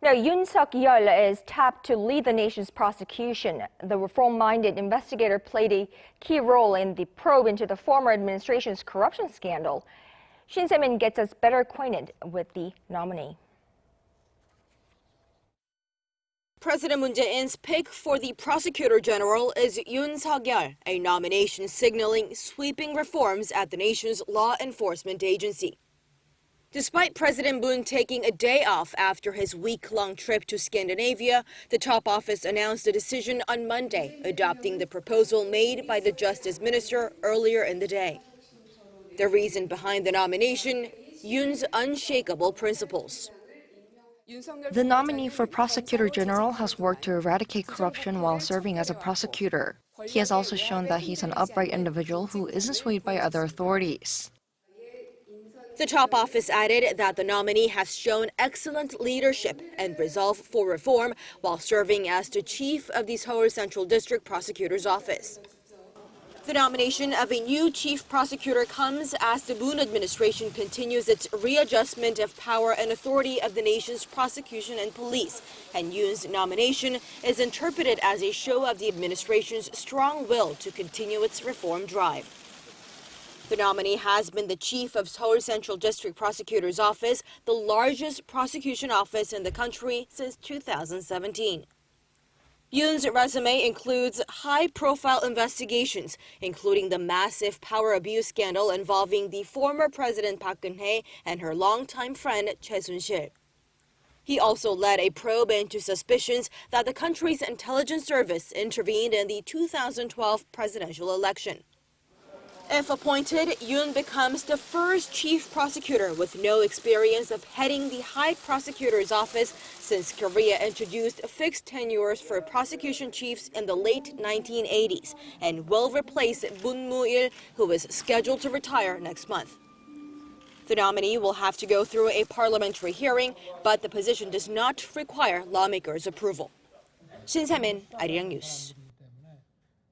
Now, Yoon Seok-yeol is tapped to lead the nation's prosecution. The reform-minded investigator played a key role in the probe into the former administration's corruption scandal. Shin Se-min gets us better acquainted with the nominee. President Moon Jae-in's pick for the Prosecutor-General is Yoon Seok-yeol, a nomination signaling sweeping reforms at the nation's law enforcement agency. Despite President Moon taking a day off after his week-long trip to Scandinavia, the top office announced a decision on Monday, adopting the proposal made by the Justice Minister earlier in the day. The reason behind the nomination, Yoon's unshakable principles. The nominee for Prosecutor-General has worked to eradicate corruption while serving as a prosecutor. He has also shown that he's an upright individual who isn't swayed by other authorities. The top office added that the nominee has shown excellent leadership and resolve for reform while serving as the chief of the Seoul Central District Prosecutor's Office. The nomination of a new chief prosecutor comes as the Moon administration continues its readjustment of power and authority of the nation's prosecution and police, and Yoon's nomination is interpreted as a show of the administration's strong will to continue its reform drive. The nominee has been the chief of Seoul Central District Prosecutor's Office, the largest prosecution office in the country since 2017. Yoon's resume includes high-profile investigations, including the massive power abuse scandal involving the former President Park Geun-hye and her longtime friend Choi Soon-sil. He also led a probe into suspicions that the country's intelligence service intervened in the 2012 presidential election. If appointed, Yoon becomes the first chief prosecutor with no experience of heading the High Prosecutor's Office since Korea introduced fixed tenures for prosecution chiefs in the late 1980s, and will replace Moon Jae-in, who is scheduled to retire next month. The nominee will have to go through a parliamentary hearing, but the position does not require lawmakers' approval. Shin Se-min, Arirang News.